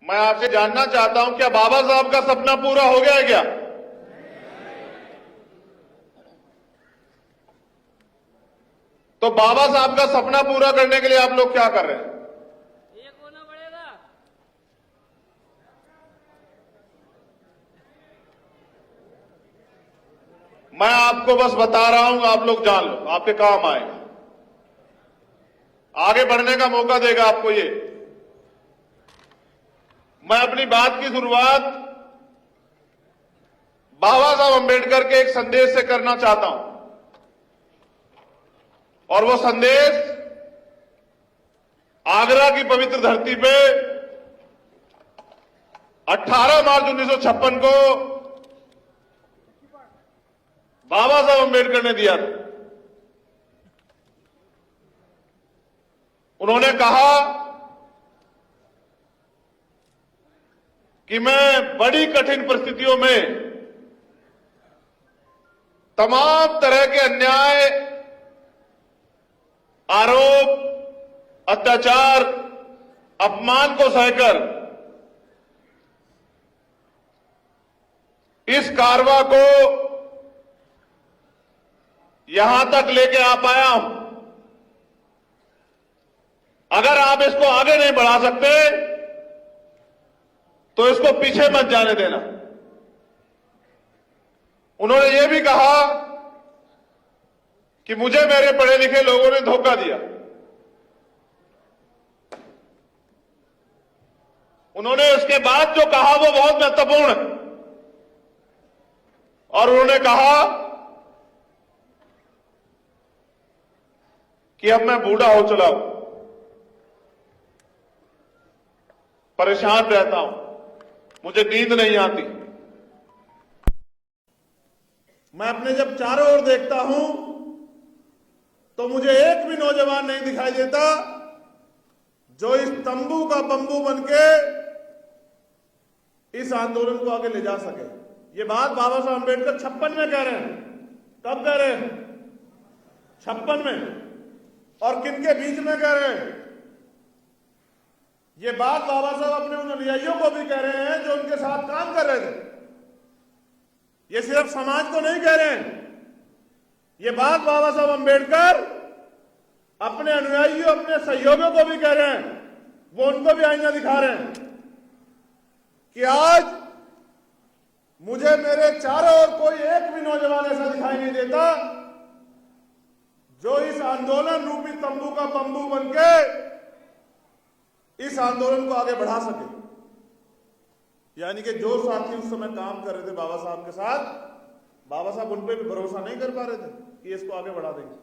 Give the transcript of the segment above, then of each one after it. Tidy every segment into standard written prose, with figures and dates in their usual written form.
मैं आपसे जानना चाहता हूं, क्या बाबा साहब का सपना पूरा हो गया है क्या? तो बाबा साहब का सपना पूरा करने के लिए आप लोग क्या कर रहे हैं? एक होना पड़ेगा। मैं आपको बस बता रहा हूं, आप लोग जान लो, आपके काम आएगा, आगे बढ़ने का मौका देगा आपको ये। मैं अपनी बात की शुरुआत बाबा साहब अंबेडकर के एक संदेश से करना चाहता हूं, और वो संदेश आगरा की पवित्र धरती पे 18 मार्च 1956 को बाबा साहब अंबेडकर ने दिया था। उन्होंने कहा कि मैं बड़ी कठिन परिस्थितियों में तमाम तरह के अन्याय, आरोप, अत्याचार, अपमान को सहकर इस कारवां को यहां तक लेके आ पाया हूं। अगर आप इसको आगे नहीं बढ़ा सकते तो इसको पीछे मत जाने देना। उन्होंने यह भी कहा कि मुझे मेरे पढ़े लिखे लोगों ने धोखा दिया। उन्होंने उसके बाद जो कहा वो बहुत महत्वपूर्ण है, और उन्होंने कहा कि अब मैं बूढ़ा हो चला हूं, परेशान रहता हूं, मुझे नींद नहीं आती। मैं अपने जब चारों ओर देखता हूं तो मुझे एक भी नौजवान नहीं दिखाई देता जो इस तंबू का बंबू बनके इस आंदोलन को आगे ले जा सके। ये बात बाबा साहब अंबेडकर 56 में कह रहे हैं। कब कह रहे हैं? 56 में। और किनके बीच में कह रहे हैं? ये बात बाबा साहब अपने उन अनुयायियों को भी कह रहे हैं जो उनके साथ काम कर रहे थे। ये सिर्फ समाज को नहीं कह रहे हैं, ये बात बाबा साहब अंबेडकर अपने अनुयायियों, अपने सहयोगियों को भी कह रहे हैं। वो उनको भी आईना दिखा रहे हैं कि आज मुझे मेरे चारों ओर कोई एक भी नौजवान ऐसा दिखाई नहीं देता जो इस आंदोलन रूपी तंबू का बंबू बनके इस आंदोलन को आगे बढ़ा सके। यानी कि जो साथी उस समय काम कर रहे थे बाबा साहब के साथ, बाबा साहब उन पे भी भरोसा नहीं कर पा रहे थे कि इसको आगे बढ़ा देंगे।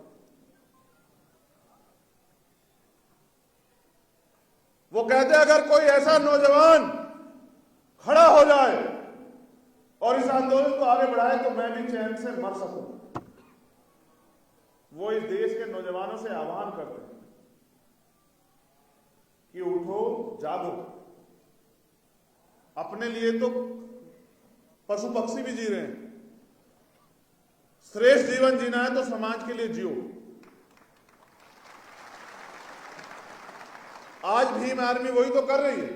वो कहते अगर कोई ऐसा नौजवान खड़ा हो जाए और इस आंदोलन को आगे बढ़ाए तो मैं भी चैन से मर सकूं। वो इस देश के नौजवानों से आह्वान करते हैं कि उठो, जागो। अपने लिए तो पशु पक्षी भी जी रहे हैं, श्रेष्ठ जीवन जीना है तो समाज के लिए जियो। आज भीम आर्मी वही तो कर रही है।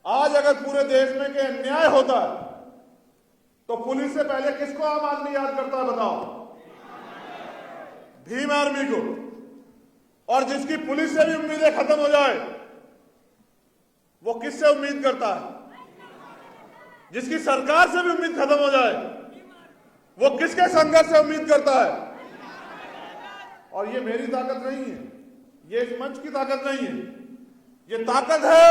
आज अगर पूरे देश में के अन्याय होता है तो पुलिस से पहले किसको आम आदमी याद करता है? बताओ। भीम आर्मी को। और जिसकी पुलिस से भी उम्मीदें खत्म हो जाए वो किससे उम्मीद करता है? जिसकी सरकार से भी उम्मीद खत्म हो जाए वो किसके संघर्ष से उम्मीद करता है? और ये मेरी ताकत नहीं है, ये इस मंच की ताकत नहीं है, ये ताकत है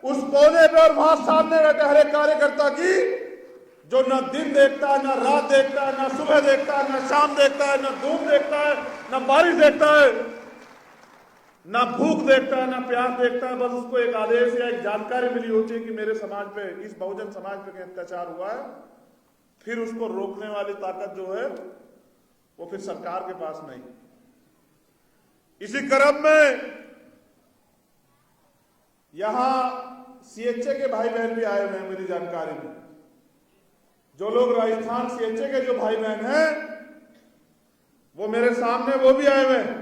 उस कोने पे और वहां सामने बैठे हर एक कार्यकर्ता की, जो न दिन देखता है, न रात देखता है, न सुबह देखता है, न शाम देखता है, न धूप देखता है, न बारिश देखता है, न भूख देखता है, न प्यास देखता है। बस उसको एक आदेश या एक जानकारी मिली होती है कि मेरे समाज पे, इस बहुजन समाज पे कहीं अत्याचार हुआ है। फिर उसको रोकने वाली ताकत जो है वो फिर सरकार के पास नहीं। इसी क्रम में यहां सीएचए के भाई बहन भी आए हुए हैं मेरी जानकारी में। जो लोग राजस्थान सीएचए के जो भाई बहन हैं वो मेरे सामने वो भी आए हुए हैं,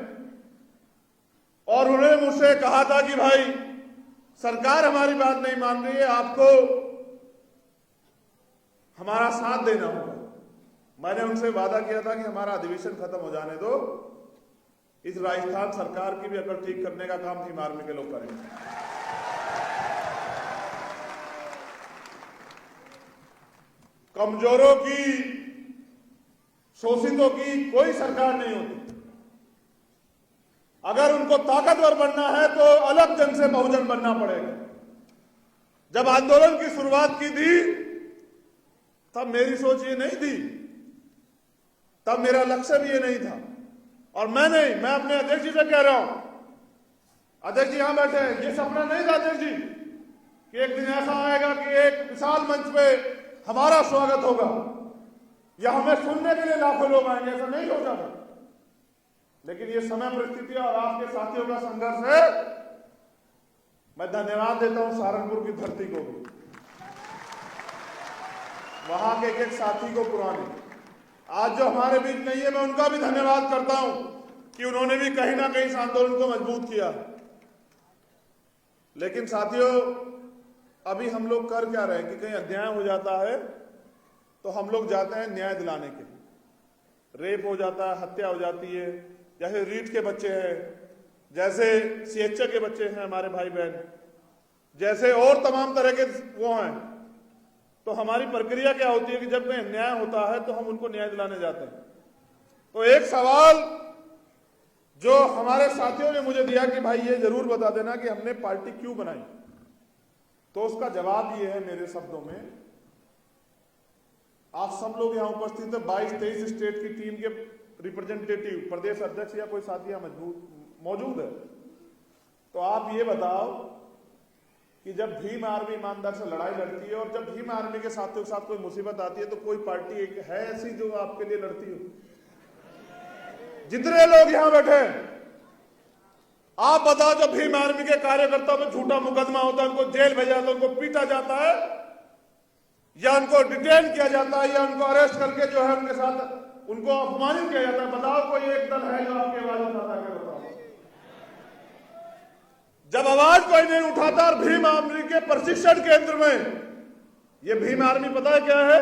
और उन्होंने मुझसे कहा था कि भाई सरकार हमारी बात नहीं मान रही है, आपको हमारा साथ देना होगा। मैंने उनसे वादा किया था कि हमारा अधिवेशन खत्म हो जाने दो, इस राजस्थान सरकार की भी अकल ठीक करने का काम भीम आर्मी के लोग करेंगे। कमजोरों की, शोषितों की कोई सरकार नहीं होती। अगर उनको ताकतवर बनना है तो अलग जन से बहुजन बनना पड़ेगा। जब आंदोलन की शुरुआत की थी तब मेरी सोच ये नहीं थी, तब मेरा लक्ष्य भी ये नहीं था। और मैं अपने अध्यक्ष जी से कह रहा हूं, अध्यक्ष जी यहां बैठे हैं, ये सपना नहीं था अध्यक्ष जी कि एक दिन ऐसा आएगा कि एक विशाल मंच पे हमारा स्वागत होगा या हमें सुनने के लिए लाखों लोग आएंगे, ऐसा नहीं सोचा था। लेकिन ये समय, परिस्थिति और आपके साथियों का संघर्ष है। मैं धन्यवाद देता हूं सहारनपुर की धरती को भी, वहां के एक साथी को, पुराने, आज जो हमारे बीच नहीं है, मैं उनका भी धन्यवाद करता हूं कि उन्होंने भी कहीं ना कहीं इस आंदोलन को मजबूत किया। लेकिन साथियों, अभी हम लोग कर क्या रहे हैं कि कहीं अन्याय हो जाता है तो हम लोग जाते हैं न्याय दिलाने के लिए। रेप हो जाता है, हत्या हो जाती है, जैसे रीट के बच्चे हैं, जैसे सीएचए के बच्चे हैं हमारे भाई बहन, जैसे और तमाम तरह के वो हैं। तो हमारी प्रक्रिया क्या होती है कि जब कोई अन्याय होता है तो हम उनको न्याय दिलाने जाते हैं। तो एक सवाल जो हमारे साथियों ने मुझे दिया कि भाई ये जरूर बता देना कि हमने पार्टी क्यों बनाई, तो उसका जवाब ये है मेरे शब्दों में। आप सब लोग यहां उपस्थित है, 22-23 स्टेट की टीम के रिप्रेजेंटेटिव, प्रदेश अध्यक्ष या कोई साथी यहां मौजूद है। तो आप ये बताओ कि जब भीम आर्मी ईमानदार से लड़ाई लड़ती है और जब भीम आर्मी के साथियों के साथ कोई मुसीबत आती है तो कोई पार्टी एक है ऐसी जो आपके लिए लड़ती हो? जितने लोग यहां बैठे आप बताओ, जब भीम आर्मी के कार्यकर्ताओं पे झूठा मुकदमा होता है, उनको जेल भेजा जाता है, उनको पीटा जाता है या उनको डिटेन किया जाता है या उनको अरेस्ट करके जो है उनके साथ उनको अपमानित किया जाता है, बताओ कोई एक दल है जो आपकी आवाज उठाता है? बताओ। जब आवाज कोई नहीं उठाता और भीम आर्मी के प्रशिक्षण केंद्र में, ये भीम आर्मी पता है क्या है?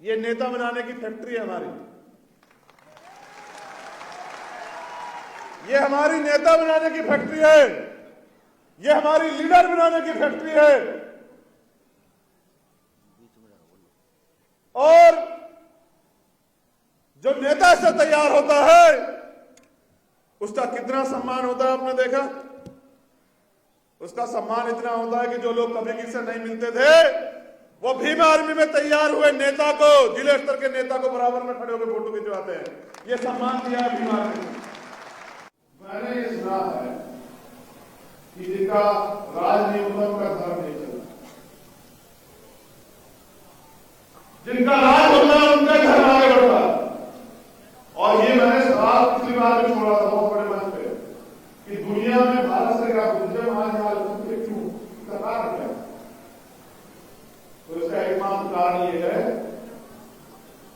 ये नेता बनाने की फैक्ट्री है हमारी। ये हमारी नेता बनाने की फैक्ट्री है, ये हमारी लीडर बनाने की फैक्ट्री है। और जो नेता से तैयार होता है उसका कितना सम्मान होता है आपने देखा? उसका सम्मान इतना होता है कि जो लोग कभी किसी से नहीं मिलते थे वो भीम आर्मी में तैयार हुए नेता को, जिले स्तर के नेता को बराबर में खड़े होकर फोटो खिंचवाते हैं। ये सम्मान दिया है भीम आर्मी ने। मैंने ये सुना है कि जिनका राजनीति का धर्म नहीं चलता, जिनका राज होता है उनका धर्म आगे बढ़ता है। और ये मैंने सवाल पिछली बार भी छोड़ा था बहुत बड़े मंच पे कि दुनिया में भारत से क्या क्यों कारण क्या? तो इसका एकमात्र कारण ये है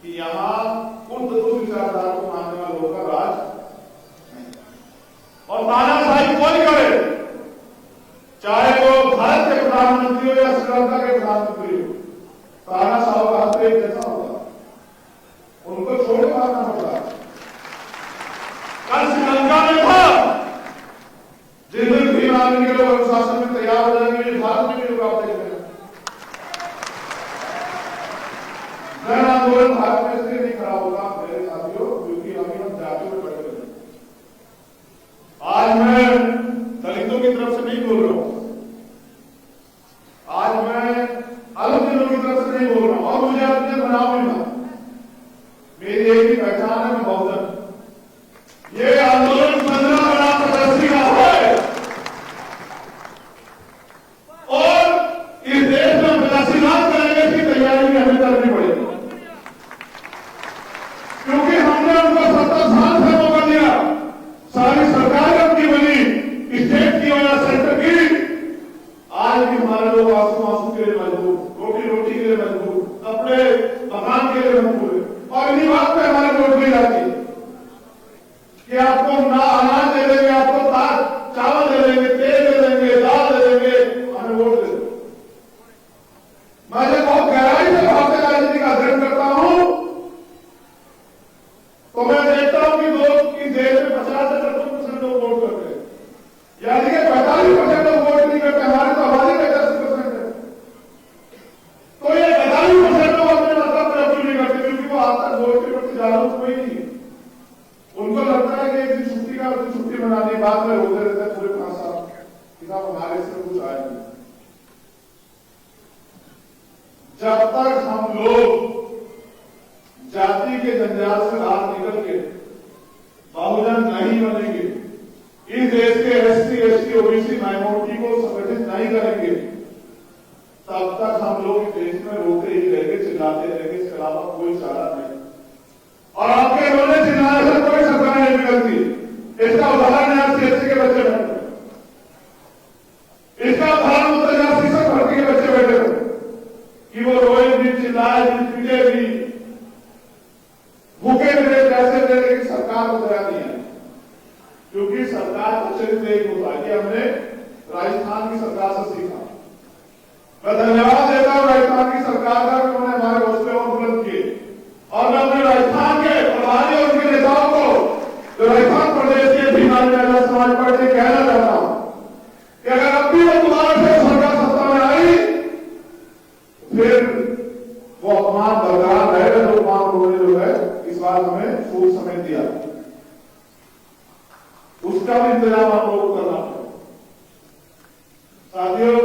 कि यहां उन विचारधारा को मानने वाले लोगों का राज और तानाशाही कोई करे, चाहे वो भारत के प्रधानमंत्री हो या श्रीलंका के प्रधानमंत्री हो, तानाशाह का हाथ एक जैसा होगा, उनको छोड़ मारना होगा। कल श्रीलंका में था, जिस दिन भीम आर्मी के लोग अनुशासन में तैयार हो जाएंगे, भारत में भी रुकावटें करेंगे। जन आंदोलन भारत में इसलिए नहीं खड़ा होगा मेरे साथियों, क्योंकि अभी हम जातियों में बैठे हुए। आज मैं दलितों की तरफ से नहीं बोल रहा हूं, आज मैं अलग दिनों की तरफ से नहीं बोल रहा हूं, और मुझे अपने बनाव में मेरी एक ही पहचान है, मैं बहुजन। ये आंदोलन 15 बड़ा प्रदर्शी का है और इस देश में प्रदर्शीनाथ करेंगे इसकी तैयारी भी हमें करनी पड़ेगी, क्योंकि हमने उनको 70 साल से मौका दिया। सारी सरकार अपनी बनी, स्टेट की और सेंटर की। आज भी हमारे लोग आंसू के लिए मजबूर, रोटी के लिए मजबूर, कपड़े मकान के लिए मजबूर है, और इन्हीं बात पे हमारे वोट दी जाती है। कि साहब हमारे से कुछ आया नहीं। जब तक हम लोग जाति के जंजाल से बाहर निकल के बहुजन नहीं बनेंगे, इस देश के एससी, एसटी, ओबीसी माइनॉरिटी को संगठित नहीं करेंगे, तब तक हम लोग इस देश में रोते ही रहेंगे, चिल्लाते रहेंगे। इसके अलावा कोई चारा नहीं। और आपके रोने चिल्लाने से कोई सरकार नहीं बिगड़ती। इसका उदाहरण है सीएससी के बच्चे बैठे, इसका उदाहरण उत्तर यहाँ शिक्षक भर्ती के बच्चे बैठे थे कि वो रोए भी, चिल्लाए भी, पीटे भी, भूखे मिले, पैसे दे, लेकिन सरकार को दया नहीं है। क्योंकि सरकार का चरित्र एक होता है कि हमने राजस्थान की सरकार से सीखा। मैं धन्यवाद देता हूं राजस्थान की सरकार का, उन्होंने हमारे हौसले और बुलंद किए। और मैं अपने राजस्थान के प्रधानी और उनके नेताओं को, जो राजस्थान प्रदेश के भीमानी महिला समाज पार्टी, कहना चाहता हूं कि अगर अब भी वो दोबारा से सरकार सत्ता में आई, फिर वो अपमान बरकरार रहेगा जो अपमान उन्होंने जो है इस बार हमें फूल समेत दिया, उसका भी इंतजाम आप लोगों को करना पड़ेगा। साथियों,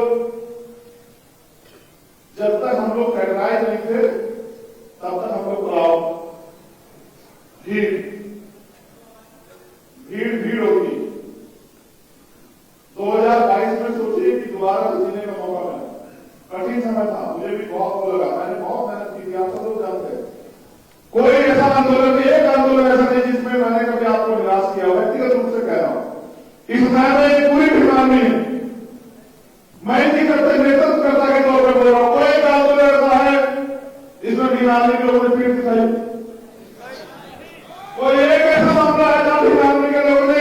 जब तक हम लोग कैटेगराइज नहीं थे, तब तक हम लोग भीड़ भीड़ भीड़ होगी। 2022 में सोचिए कि दोबारा जीने का मौका मिला। कठिन समय था, मुझे भी बहुत वो लगा, मैंने बहुत मेहनत की थी, आप सब लोग जानते हैं। कोई ऐसा आंदोलन नहीं, एक आंदोलन ऐसा नहीं जिसमें मैंने कभी आपको निराश किया। व्यक्तिगत रूप से कह रहा हूं, इस समय में पूरी बीमारी है, मैं इनकी नेतृत्वकर्ता के तौर पर बोल रहा हूं। कोई एक आंदोलन ऐसा है जिसमें बीमारी के लोगों ने पीठ दिखाई? कोई एक ऐसा मामला है जहां बीमारी के लोगों ने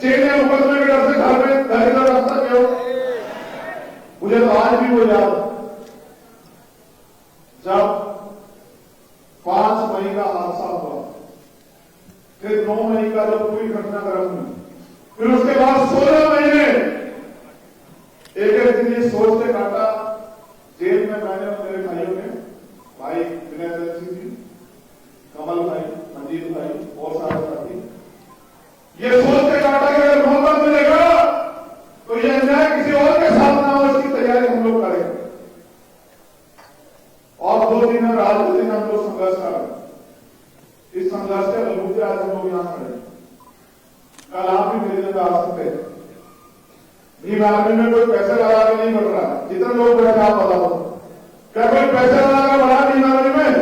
चेहरे मुकदमे के डर से घर में दहलीज रास्ता किया? मुझे तो आज भी वो याद, जब 5 मई का हादसा हुआ, फिर 9 मई का जब पूरी घटनाक्रम हुई, फिर उसके बाद 16 महीने एक दिन ये सोच के काटा। जेल में मैंने और मेरे भाइयों ने, भाई विनय सिंह जी, कमल भाई, मंजीत भाई और सारे साथी, ये सोच के काटा कि अगर मौका मिलेगा तो ये अन्याय किसी और के साथ ना हो, इसकी तैयारी हम लोग करेंगे। और 2 दिन में आज के दिन हम लोग संघर्ष कर रहे हैं। इस संघर्ष के बलबूते आज हम लोग यहां खड़े। कल आप भी मेरे लिए आ सकते हैं। भीम आर्मी में कोई पैसे लगा के नहीं बढ़ रहा। जितने लोग बैठे आप बताओ, क्या कोई पैसे लगाकर बढ़ा भीम आर्मी में?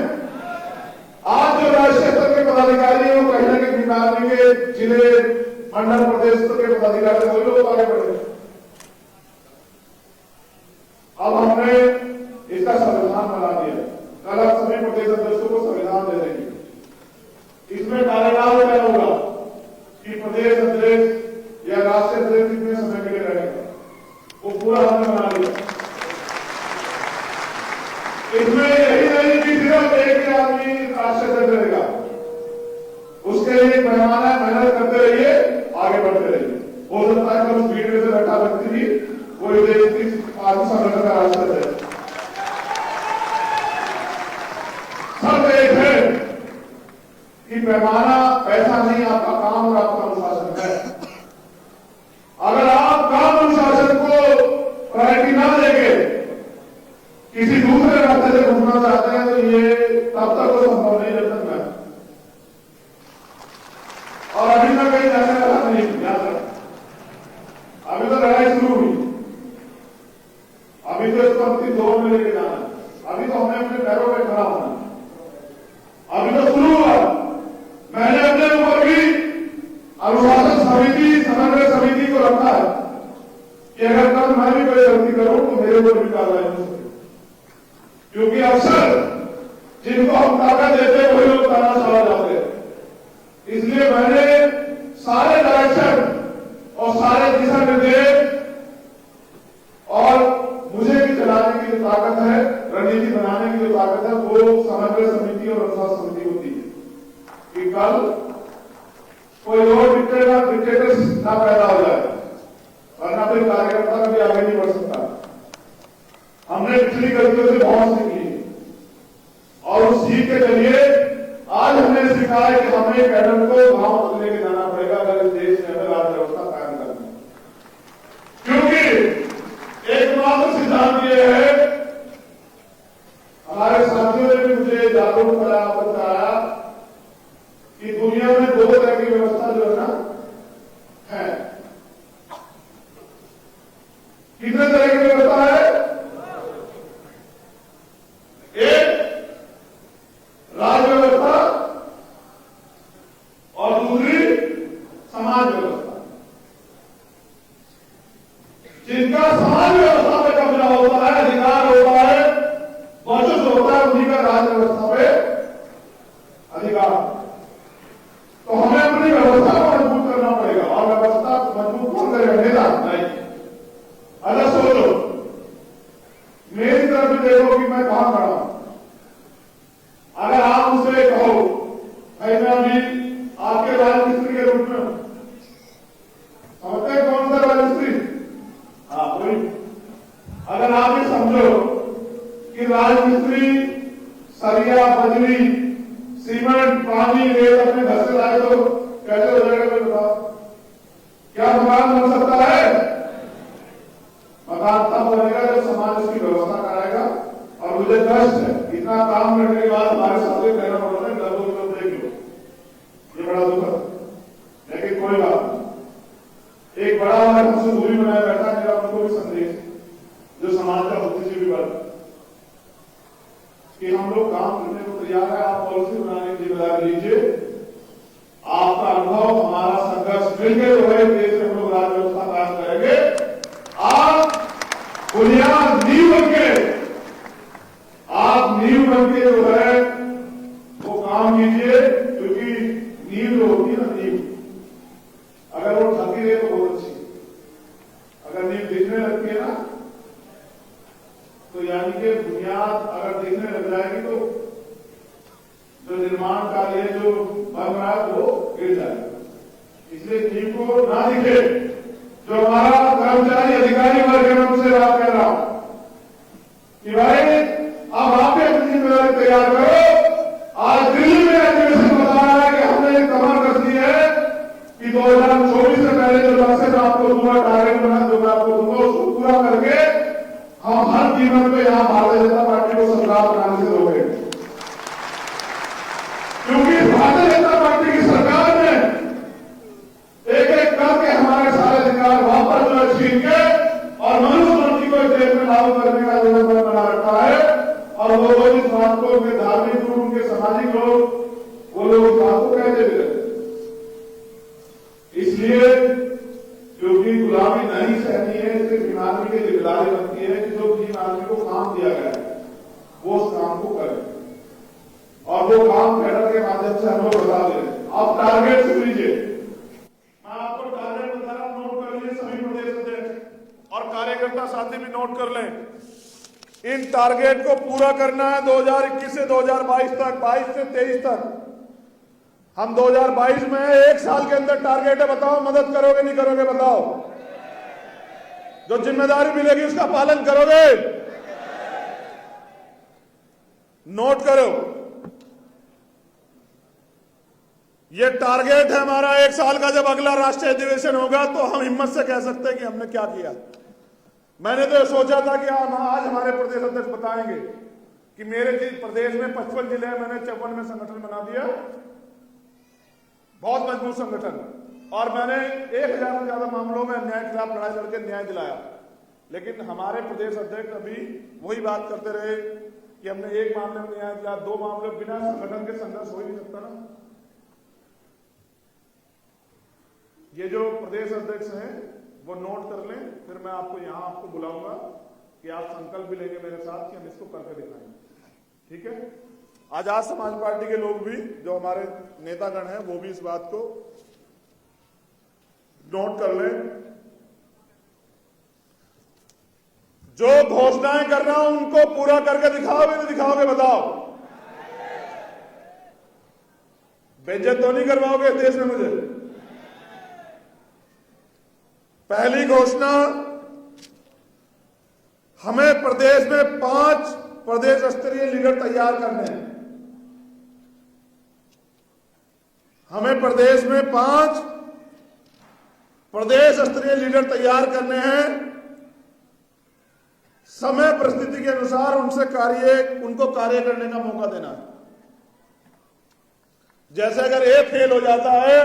आज जो राष्ट्रीय स्तर के पदाधिकारी है वो कहीं ना कहीं भीम आर्मी के जिले, मंडल, प्रदेश स्तर के पदाधिकारी, वही लोग आगे बढ़े। अब हमने इसका संविधान बना दिया। कल आप सभी प्रदेश अध्यक्षों को संविधान दे देंगे। इसमें कार्यकाल तय होगा कि प्रदेश अध्यक्ष या राष्ट्रीय अध्यक्ष कितने समय के लिए रहेगा, वो पूरा हमने बना लिया। इसमें यही नहीं कि सिर्फ एक ही आदमी राष्ट्रीय अध्यक्ष रहेगा, उसके लिए पैमाना मेहनत करते रहिए, आगे बढ़ते रहिए। हो सकता है कि उस भीड़ में से बैठा व्यक्ति भी कोई देश की आर्थिक संगठन का राष्ट्रीय अध्यक्ष। सब एक है कि पैमाना पैसा नहीं, आपका काम और आपका अनुशासन है। अगर आप काम अनुशासन को प्रायोरिटी ना देके किसी दूसरे रास्ते से घूमना चाहते हैं तो ये तब तक वो संभव नहीं, जब तक मैं और अभी मैं कहीं जाने वाला नहीं। याद रख, अभी तो लड़ाई शुरू हुई, अभी तो इसको अंतिम दौर में लेके जाना है। अभी तो हमें अपने पैरों पर खड़ा होना है, अभी तो शुरू हुआ। मैंने अपने ऊपर भी अनुशासन समिति, समन्वय समिति को रखा है कि अगर कल मैं भी कोई गलती करूं तो मेरे ऊपर भी कार्रवाई हो सके। क्योंकि अक्सर जिनको हम ताकत देते हैं वही लोग तानाशाह जाते हैं। इसलिए मैंने सारे डायरेक्शन और सारे दिशा निर्देश और मुझे भी चलाने की जो ताकत है, रणनीति बनाने की जो ताकत है, वो समन्वय समिति और अनुशासन समिति होती है कि कल कोई और डिक्टेटर ना पैदा हो जाए, वरना फिर कार्यकर्ता भी आगे नहीं बढ़ सकता। हमने पिछली गलतियों से बहुत सीख ली और उस सीख के जरिए आज हमने सीखा है कि हमें कैडर को गांव तक लेके जाना पड़ेगा अगर इस देश में अगर राज्य व्यवस्था कायम करनी है। क्योंकि सिद्धांत ये है, हमारे साथियों ने भी मुझे जागरूक कराया, बताया कि दुनिया में दो तरह की व्यवस्था जो है ना है। कितने तरह की व्यवस्था है? एक राज व्यवस्था और दूसरी समाज व्यवस्था। जिनका समाज व्यवस्था पे कब्जा होता है, अधिकार होता है, वर्चस्व होता है, उन्हीं का राज व्यवस्था पे अधिकार। तो हमें अपनी व्यवस्था को मजबूत करना पड़ेगा, और व्यवस्था मजबूत कौन करेगा? नेता नहीं। अगर सोचो, मेरी तरफ भी देखो कि मैं कहां खड़ा हूं। अगर आप मुझसे कहो भाई मैं अभी आपके राजमिस्त्री के रूप में हूं, समझते हैं कौन सा राजमिस्त्री? हाँ वही। अगर आप ये समझो कि राजमिस्त्री सरिया, बजरी, सीमेंट, पानी, रेत अपने घर से लाए तो कैसे हो जाएगा? कोई बताओ, क्या मकान बन सकता है? मकान तब बनेगा जब समाज उसकी व्यवस्था कराएगा। और मुझे कष्ट है, इतना काम करने के बाद हमारे साथ कहना पड़ रहा है लगभग देख लो, ये बड़ा दुख है। लेकिन कोई बात नहीं, एक बड़ा हमसे दूरी बनाए बैठा मेरा उनको भी संदेश जो समाज का बुद्धिजीवी वर्ग कि हम लोग काम करने को तैयार है, आप पॉलिसी बनाने की जिम्मेदारी लीजिए। आपका अनुभव, हमारा संघर्ष मिलकर जो है देश में हम लोग राज व्यवस्था कायम करेंगे। आप बुनियाद नींव बनके, आप नींव बनके जो है वो काम कीजिए, क्योंकि नींव जो होती है ना, नींव अगर वो ढकी रहे तो बहुत अच्छी, अगर नींव दिखने लगती है ना तो यानी कि बुनियाद अगर दिखने लग जाएगी तो जो निर्माण कार्य जो बन रहा है वो गिर जाएगा। इसलिए नींव को ना दिखे। जो हमारा कर्मचारी अधिकारी वर्ग है, मैं उनसे बात कर रहा हूं कि भाई अब आप अपनी जिम्मेदारी तैयार करो। आज दिल्ली में अधिवेशन बता रहा है कि हमने एक कमाल कर दी है कि 2024 से पहले जो लक्ष्य में आपको दूंगा, टारगेट बना जो मैं आपको दूंगा, उसको पूरा करके हम हर कीमत पे यहां भारतीय जनता पार्टी को सरकार बनाने से रोकेंगे। क्योंकि भारतीय जनता पार्टी की सरकार ने एक एक करके हमारे सारे अधिकार वापस जो छीन के और मनुस्मृति को देश में लागू करने का योजना बना रखा है। और वो लोग इस बात को, उनके धार्मिक लोग, उनके सामाजिक लोग, वो लोग इस बात को कहते भी रहते। इसलिए क्योंकि गुलामी नहीं सहनी है, इससे भीम आदमी की जिम्मेदारी बनती है कि जो भीम आदमी को काम दिया गया है वो उस काम को करे, और वो काम कैडर के माध्यम से हम लोग बता दें। आप टारगेट सुन लीजिए, मैं आपको टारगेट बता रहा हूं, नोट कर लीजिए सभी प्रदेश अध्यक्ष और कार्यकर्ता साथी भी नोट कर लें। इन टारगेट को पूरा करना है 2021 से 2022 तक, 22 से 23 तक। हम 2022 में 1 साल के अंदर टारगेट है, बताओ मदद करोगे नहीं करोगे? बताओ, जो जिम्मेदारी मिलेगी उसका पालन करोगे? नोट करो, ये टारगेट है हमारा 1 साल का। जब अगला राष्ट्रीय अधिवेशन होगा तो हम हिम्मत से कह सकते हैं कि हमने क्या किया। मैंने तो सोचा था कि आज हमारे प्रदेश अध्यक्ष बताएंगे कि मेरे प्रदेश में 55 जिले हैं, मैंने 54 में संगठन बना दिया, बहुत मजबूत संगठन, और मैंने 1000 से ज्यादा मामलों में अन्याय के खिलाफ लड़ाई लड़के न्याय दिलाया। लेकिन हमारे प्रदेश अध्यक्ष अभी वही बात करते रहे कि हमने 1 मामले में न्याय दिलाया, 2 मामले बिना संगठन के संघर्ष हो ही नहीं सकता ना। ये जो प्रदेश अध्यक्ष हैं वो नोट कर लें, फिर मैं आपको यहां आपको बुलाऊंगा कि आप संकल्प भी लेंगे मेरे साथ कि हम इसको करके दिखाएंगे। ठीक है? आजाद समाज पार्टी के लोग भी, जो हमारे नेतागण हैं, वो भी इस बात को नोट कर लें। जो घोषणाएं कर रहा हूं उनको पूरा करके दिखाओगे नहीं दिखाओगे? बताओ, बेइज्जत तो नहीं करवाओगे देश में मुझे? पहली घोषणा, हमें प्रदेश में 5 प्रदेश स्तरीय लीडर तैयार करने हैं। हमें प्रदेश में 5 प्रदेश स्तरीय लीडर तैयार करने हैं। समय परिस्थिति के अनुसार उनको कार्य करने का मौका देना है। जैसे अगर ए फेल हो जाता है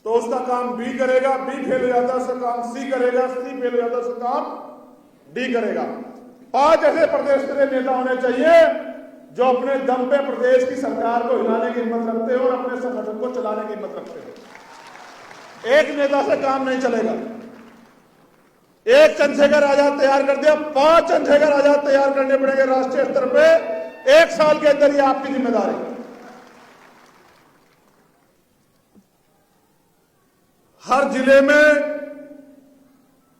तो उसका काम बी करेगा, बी फेल हो जाता है उसका काम सी करेगा, सी फेल हो जाता है उसका काम डी करेगा। 5 ऐसे प्रदेश के नेता होने चाहिए जो अपने दम पे प्रदेश की सरकार को हिलाने की हिम्मत रखते हो और अपने संगठन को चलाने की हिम्मत रखते हो। एक नेता से काम नहीं चलेगा। एक चंद्रशेखर आजाद तैयार कर दिया, 5 चंद्रशेखर आजाद तैयार करने पड़ेंगे राष्ट्रीय स्तर पे। 1 साल के अंदर ये आपकी जिम्मेदारी है। हर जिले में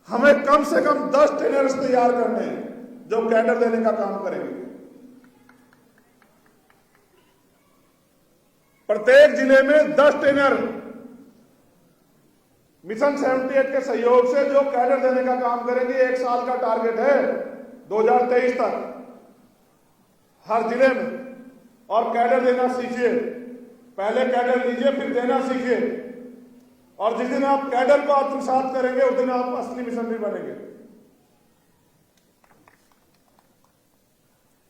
हमें कम से कम 10 ट्रेनर्स तैयार करने हैं जो कैडर देने का काम करेंगे। प्रत्येक जिले में 10 ट्रेनर मिशन 78 के सहयोग से जो कैडर देने का काम करेंगे। 1 साल का टारगेट है 2023 तक हर जिले में। और कैडर देना सीखिए, पहले कैडर लीजिए फिर देना सीखिए। और जिस दिन आप कैडर को आत्मसात करेंगे उस दिन आप असली मिशनरी बनेंगे।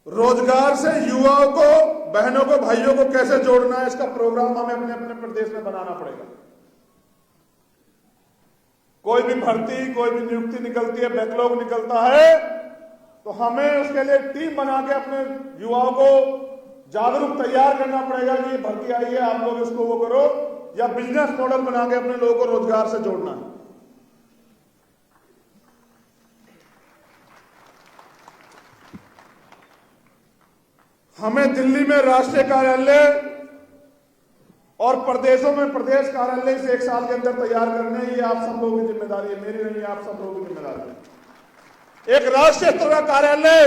रोजगार से युवाओं को, बहनों को, भाइयों को कैसे जोड़ना है, इसका प्रोग्राम हमें अपने अपने प्रदेश में बनाना पड़ेगा। कोई भी भर्ती, कोई भी नियुक्ति निकलती है, बैकलॉग निकलता है, तो हमें उसके लिए टीम बना के अपने युवाओं को जागरूक तैयार करना पड़ेगा कि ये भर्ती आई है, आप लोग इसको वो करो, या बिजनेस मॉडल बना के अपने लोगों को रोजगार से जोड़ना है। हमें दिल्ली में राष्ट्रीय कार्यालय और प्रदेशों में प्रदेश कार्यालय से 1 साल के अंदर तैयार करने, ये आप सब लोगों की जिम्मेदारी है, मेरी नहीं, आप सब लोगों की जिम्मेदारी है। एक राष्ट्रीय स्तर का कार्यालय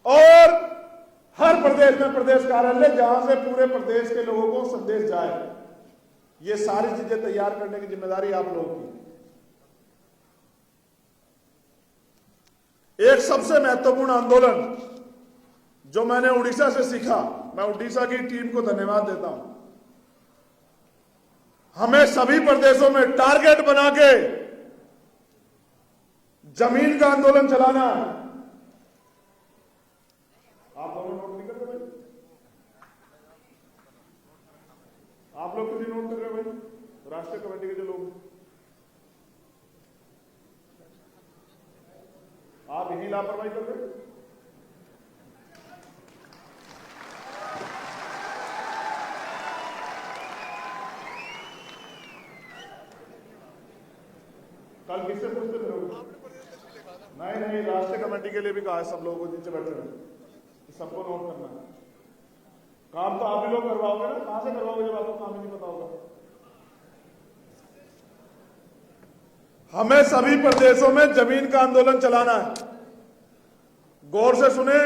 और हर प्रदेश में प्रदेश कार्यालय, जहां से पूरे प्रदेश के लोगों को संदेश जाए। ये सारी चीजें तैयार करने की जिम्मेदारी आप लोगों की। एक सबसे महत्वपूर्ण आंदोलन जो मैंने उड़ीसा से सीखा, मैं उड़ीसा की टीम को धन्यवाद देता हूं। हमें सभी प्रदेशों में टारगेट बना के जमीन का आंदोलन चलाना है। आप लोग नोट नहीं कर रहे भाई? आप लोग किसी नोट कर रहे हो भाई? राष्ट्रीय कमेटी के जो लोग, आप यही लापरवाही कर रहे हो। कल किससे पूछते फिरोगे? नहीं, राष्ट्रीय कमेटी के लिए भी कहा है सब लोगों को नीचे बैठे हुए, सबको नोट करना है। काम तो आप ही लोग करवाओगे ना, कहां से करवाओगे जब आपको काम ही नहीं पता होगा। हमें सभी प्रदेशों में जमीन का आंदोलन चलाना है। गौर से सुने,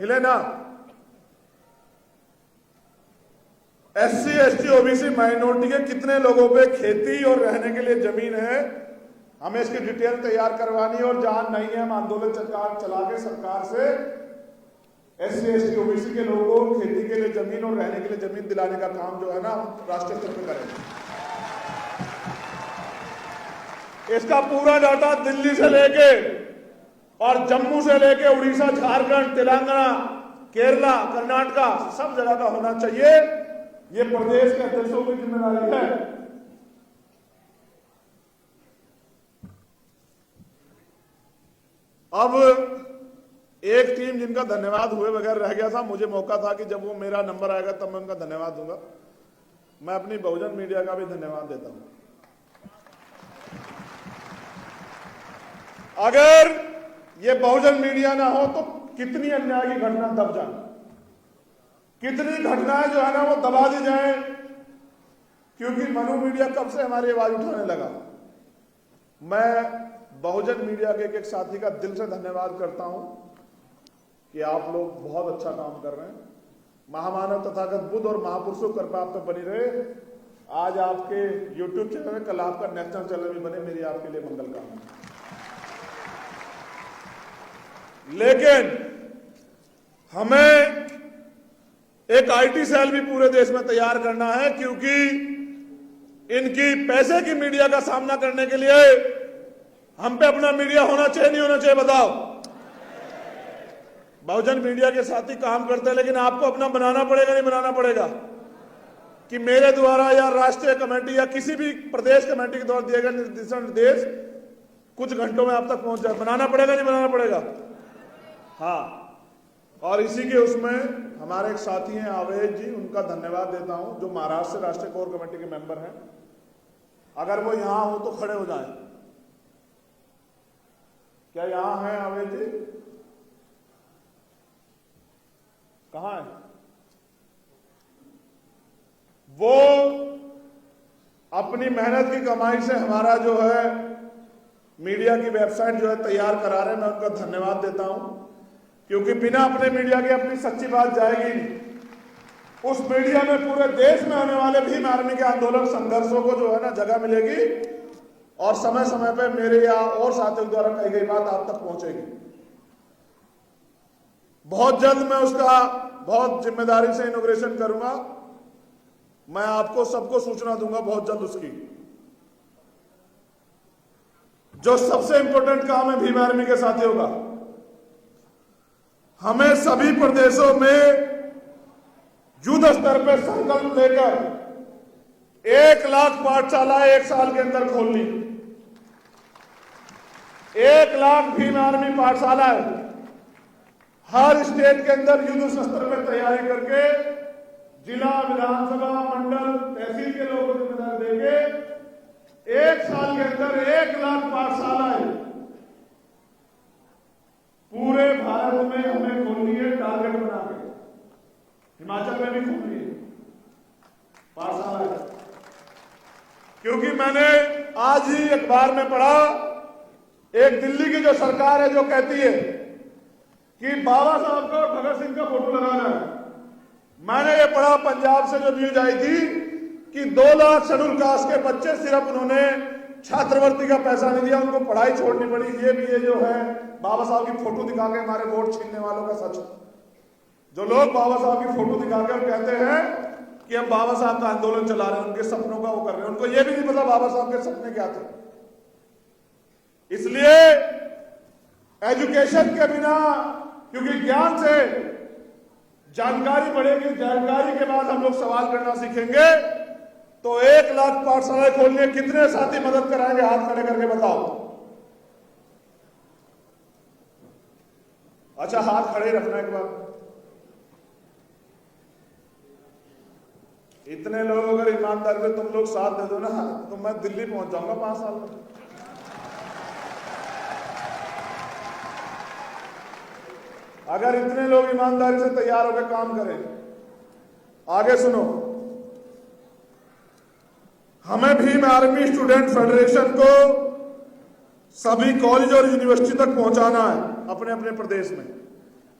हिले ना। SC, ST, OBC माइनॉरिटी के कितने लोगों पे खेती और रहने के लिए जमीन है, हमें इसकी डिटेल तैयार करवानी है। और जहां नहीं है, हम आंदोलन चला के सरकार से SC, ST, OBC के लोगों को खेती के लिए जमीन और रहने के लिए जमीन दिलाने का काम जो है ना, हम राष्ट्रीय स्तर पर करेंगे। इसका पूरा डाटा दिल्ली से लेके और जम्मू से लेके उड़ीसा, झारखंड, तेलंगाना, केरला, कर्नाटका, सब जगह का होना चाहिए। ये प्रदेश के अध्यक्षों की जिम्मेदारी है। अब एक टीम जिनका धन्यवाद हुए बगैर रह गया था, मुझे मौका था कि जब वो मेरा नंबर आएगा तब मैं उनका धन्यवाद दूंगा। मैं अपनी बहुजन मीडिया का भी धन्यवाद देता हूं। अगर ये बहुजन मीडिया ना हो तो कितनी अन्याय की घटना दब जाए, कितनी घटनाएं जो है ना वो दबा दी जाए, क्योंकि मनु मीडिया कब से हमारी आवाज उठाने लगा। मैं बहुजन मीडिया के एक साथी का दिल से धन्यवाद करता हूं कि आप लोग बहुत अच्छा काम कर रहे हैं। महामानव तथागत बुद्ध और महापुरुषों कृपा आप पे बनी रहे। आज आपके YouTube चैनल में, कल आपका नेशनल चैनल भी बने, मेरी आपके लिए मंगल कामना। लेकिन हमें एक IT सेल भी पूरे देश में तैयार करना है, क्योंकि इनकी पैसे की मीडिया का सामना करने के लिए हम पे अपना मीडिया होना चाहिए, नहीं होना चाहिए, बताओ। बहुजन मीडिया के साथी काम करते हैं, लेकिन आपको अपना बनाना पड़ेगा, नहीं बनाना पड़ेगा कि मेरे द्वारा या राष्ट्रीय कमेटी या किसी भी प्रदेश कमेटी के द्वारा दिए गए निर्देश कुछ घंटों में आप तक पहुंच जाए। बनाना पड़ेगा, नहीं बनाना पड़ेगा? हाँ। और इसी के उसमें हमारे एक साथी हैं आवेश जी, उनका धन्यवाद देता हूं, जो महाराष्ट्र से राष्ट्रीय कोर कमेटी के मेंबर हैं। अगर वो यहां हो तो खड़े हो जाएं। क्या यहां है आवेश जी? कहां है वो? अपनी मेहनत की कमाई से हमारा जो है मीडिया की वेबसाइट जो है तैयार करा रहे हैं। मैं उनका धन्यवाद देता हूं, क्योंकि बिना अपने मीडिया के अपनी सच्ची बात जाएगी नहीं। उस मीडिया में पूरे देश में होने वाले भीम आर्मी के आंदोलन संघर्षों को जो है ना जगह मिलेगी, और समय समय पे मेरे या और साथियों द्वारा कही गई बात आप तक पहुंचेगी। बहुत जल्द मैं उसका बहुत जिम्मेदारी से इनॉग्रेशन करूंगा। मैं आपको सबको सूचना दूंगा बहुत जल्द उसकी। जो सबसे इंपॉर्टेंट काम है भीम आर्मी के साथियों का, हमें सभी प्रदेशों में युद्ध स्तर पर संकल्प लेकर 1 लाख पाठशाला 1 साल के अंदर खोलनी। 1 लाख भीम आर्मी पाठशाला है हर स्टेट के अंदर युद्ध स्तर पर तैयारी करके जिला, विधानसभा, मंडल, तहसील के लोगों को जिम्मेदारी देके 1 साल के अंदर 1 लाख पाठशालाएं पूरे भारत में हमें खोलनी है, टारगेट बना के। हिमाचल में भी खोलनी है पाठशालाएं, क्योंकि मैंने आज ही अखबार में पढ़ा, एक दिल्ली की जो सरकार है जो कहती है कि बाबा साहब का और भगत सिंह का फोटो लगाना है। मैंने ये पढ़ा पंजाब से जो न्यूज आई थी कि 2 लाख शेड्यूल कास्ट के बच्चे सिर्फ उन्होंने छात्रवृत्ति का पैसा नहीं दिया, उनको पढ़ाई छोड़नी पड़ी। ये जो है बाबा साहब की फोटो दिखा के हमारे वोट छीनने वालों का सच। जो लोग बाबा साहब की फोटो दिखाकर कहते हैं कि हम बाबा साहब का आंदोलन चला रहे हैं, उनके सपनों का वो कर रहे हैं, उनको ये भी नहीं पता बाबा साहब के सपने क्या थे। इसलिए एजुकेशन के बिना, क्योंकि ज्ञान से जानकारी बढ़ेगी, जानकारी के बाद हम लोग सवाल करना सीखेंगे, तो 1 लाख पाठशालाएं खोलने कितने साथी मदद कराएंगे? हाथ खड़े करके बताओ। अच्छा, हाथ खड़े रखना एक बार। इतने लोग अगर ईमानदारी में तुम लोग साथ दे दो ना, तो मैं दिल्ली पहुंच जाऊंगा 5 साल में। अगर इतने लोग ईमानदारी से तैयार होकर काम करें। आगे सुनो, हमें भीम आर्मी स्टूडेंट फेडरेशन को सभी कॉलेज और यूनिवर्सिटी तक पहुंचाना है अपने अपने प्रदेश में।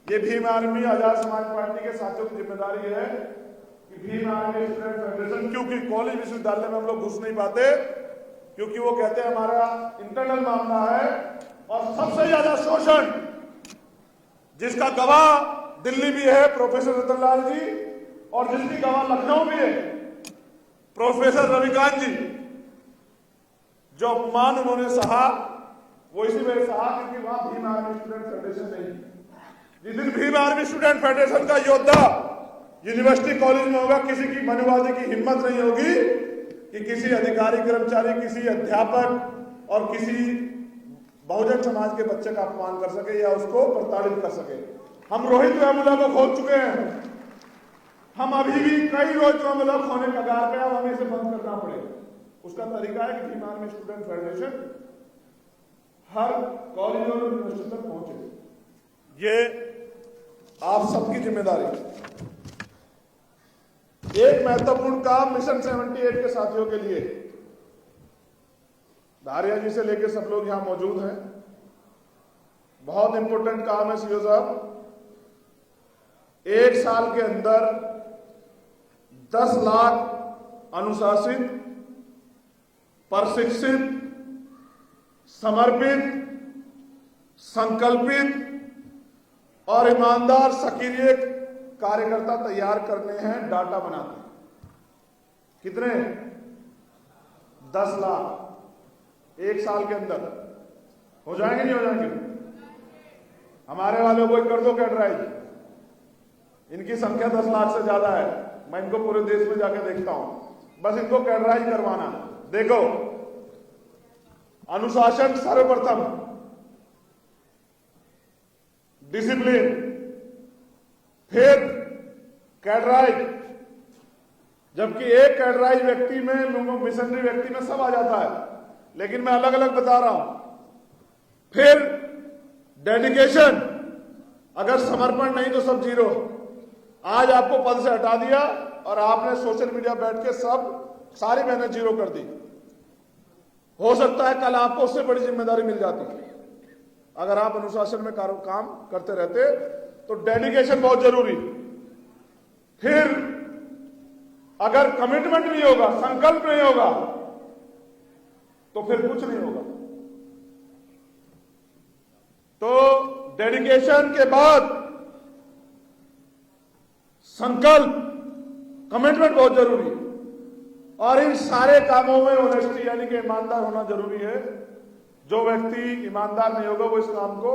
ये भीम आर्मी आजाद समाज पार्टी के साथियों की जिम्मेदारी है कि भीम आर्मी स्टूडेंट फेडरेशन, क्योंकि कॉलेज विश्वविद्यालय में हम लोग घुस नहीं पाते, क्योंकि वो कहते हैं हमारा इंटरनल मामला है। और सबसे ज्यादा शोषण जिसका गवाह दिल्ली भी है प्रोफेसर रतनलाल जी, और जिसकी गवाह लखनऊ भी है प्रोफेसर रविकांत जी, जो अपमान उन्होंने सहा वो इसी वजह सहा क्योंकि वहां भीम आर्मी स्टूडेंट फेडरेशन नहीं। जिस दिन भीम आर्मी स्टूडेंट फेडरेशन का योद्धा यूनिवर्सिटी कॉलेज में होगा, किसी की मनुवादी की हिम्मत नहीं होगी कि किसी अधिकारी, कर्मचारी, किसी अध्यापक और किसी बहुजन समाज के बच्चे का अपमान कर सके या उसको प्रताड़ित कर सके। हम रोहित वेमुला को खोल चुके हैं, हम अभी भी कई रोहित वेमुला खोने कगार पे, अब हमें इसे बंद करना पड़ेगा। उसका तरीका है कि भीम आर्मी स्टूडेंट फेडरेशन हर कॉलेज और यूनिवर्सिटी तक पहुंचे। ये आप सबकी जिम्मेदारी। एक महत्वपूर्ण काम मिशन 78 के साथियों के लिए, धारिया जी से लेकर सब लोग यहां मौजूद हैं, बहुत इंपॉर्टेंट काम है सीओ साहब। 1 साल के अंदर 10 लाख अनुशासित, प्रशिक्षित, समर्पित, संकल्पित और ईमानदार सक्रिय कार्यकर्ता तैयार करने हैं, डाटा बनाते हैं। कितने? 10 लाख 1 साल के अंदर हो जाएंगे, नहीं हो जाएंगे? हमारे वालों को कर दो कैडराइज। इनकी संख्या 10 लाख से ज्यादा है, मैं इनको पूरे देश में जाके देखता हूं, बस इनको कैडराइज करवाना। देखो, अनुशासन सर्वप्रथम, डिसिप्लिन, फिर कैडराइज। जबकि एक कैडराइज व्यक्ति में, मिशनरी व्यक्ति में सब आ जाता है, लेकिन मैं अलग अलग बता रहा हूं। फिर डेडिकेशन, अगर समर्पण नहीं तो सब जीरो। आज आपको पद से हटा दिया और आपने सोशल मीडिया बैठ के सारी मेहनत जीरो कर दी। हो सकता है कल आपको उससे बड़ी जिम्मेदारी मिल जाती। अगर आप अनुशासन में काम करते रहते तो डेडिकेशन बहुत जरूरी। फिर अगर कमिटमेंट नहीं होगा, संकल्प नहीं होगा, तो फिर कुछ नहीं होगा। तो डेडिकेशन के बाद संकल्प, कमिटमेंट बहुत जरूरी है। और इन सारे कामों में ऑनेस्टी यानी कि ईमानदार होना जरूरी है। जो व्यक्ति ईमानदार नहीं होगा वो इस काम को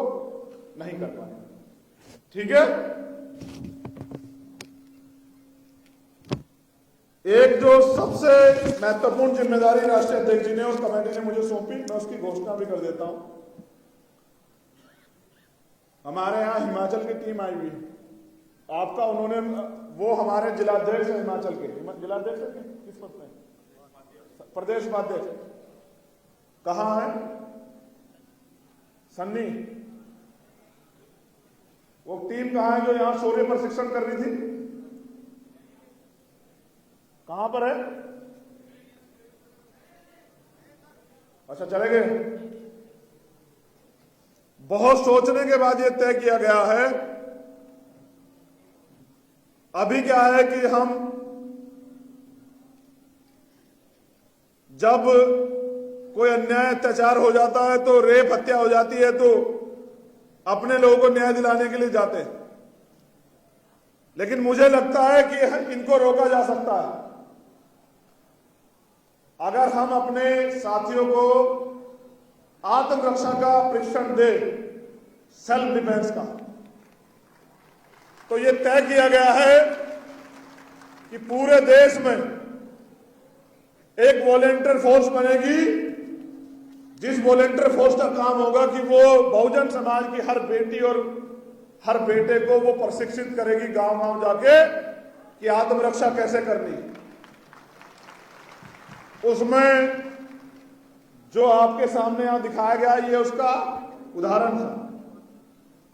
नहीं कर पाएगा। ठीक है। एक जो सबसे महत्वपूर्ण जिम्मेदारी राष्ट्रीय अध्यक्ष जी ने और कमेटी ने मुझे सौंपी, मैं उसकी घोषणा भी कर देता हूं। हमारे यहां हिमाचल की टीम आई हुई, आपका उन्होंने, वो हमारे जिलाध्यक्ष है हिमाचल के, जिलाध्यक्ष है किस पद पे? प्रदेश उपाध्यक्ष। कहां है? सन्नी। वो टीम कहां है जो यहां शौर्य प्रशिक्षण कर रही थी? कहां पर है? अच्छा, चले गए। बहुत सोचने के बाद यह तय किया गया है। अभी क्या है कि हम जब कोई अन्याय अत्याचार हो जाता है तो रेप हत्या हो जाती है तो अपने लोगों को न्याय दिलाने के लिए जाते हैं, लेकिन मुझे लगता है कि इनको रोका जा सकता है अगर हम अपने साथियों को आत्मरक्षा का प्रशिक्षण दे, सेल्फ डिफेंस का। तो यह तय किया गया है कि पूरे देश में एक वॉलेंटियर फोर्स बनेगी, जिस वॉलेंटियर फोर्स का काम होगा कि वो बहुजन समाज की हर बेटी और हर बेटे को वो प्रशिक्षित करेगी गांव गांव जाके कि आत्मरक्षा कैसे करनी। उसमें जो आपके सामने यहां दिखाया गया ये उसका उदाहरण था।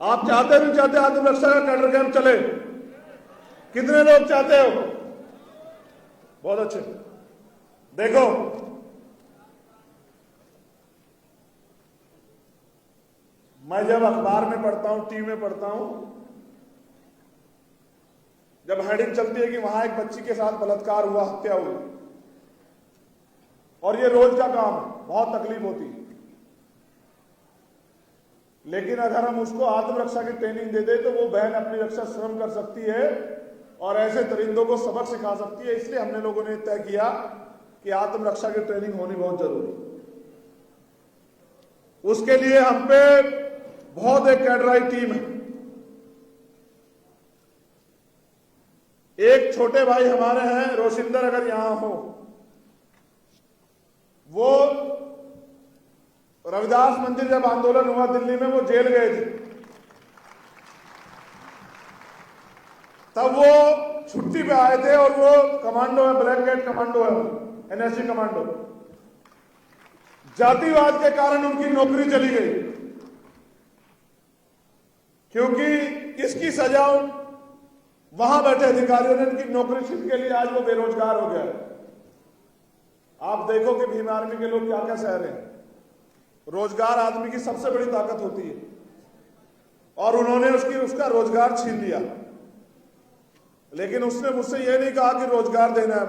आप चाहते नहीं चाहते आत्मरक्षा का कैडर कैंप चले? कितने लोग चाहते हो? बहुत अच्छे। देखो, मैं जब अखबार में पढ़ता हूं, टीवी में पढ़ता हूं, जब हेडिंग चलती है कि वहां एक बच्ची के साथ बलात्कार हुआ, हत्या हुई, और ये रोज का काम है, बहुत तकलीफ होती है, लेकिन अगर हम उसको आत्मरक्षा की ट्रेनिंग दे दे तो वो बहन अपनी रक्षा स्वयं कर सकती है और ऐसे दरिंदों को सबक सिखा सकती है। इसलिए हमने लोगों ने तय किया कि आत्मरक्षा की ट्रेनिंग होनी बहुत जरूरी है। उसके लिए हम पे बहुत एक कैडराई टीम है। एक छोटे भाई हमारे हैं रोशिंदर, अगर यहां हो, वो रविदास मंदिर जब आंदोलन हुआ दिल्ली में, वो जेल गए थे, तब वो छुट्टी पे आए थे और वो कमांडो है, ब्लैक कैट कमांडो है, एनएसजी कमांडो। जातिवाद के कारण उनकी नौकरी चली गई, क्योंकि इसकी सजा वहां बैठे अधिकारियों ने इनकी नौकरी छीन के लिए आज वो बेरोजगार हो गया। आप देखो कि भीम आर्मी के लोग क्या क्या सह रहे हैं। रोजगार आदमी की सबसे बड़ी ताकत होती है और उन्होंने उसका रोजगार छीन लिया। लेकिन उसने मुझसे यह नहीं कहा कि रोजगार देना है,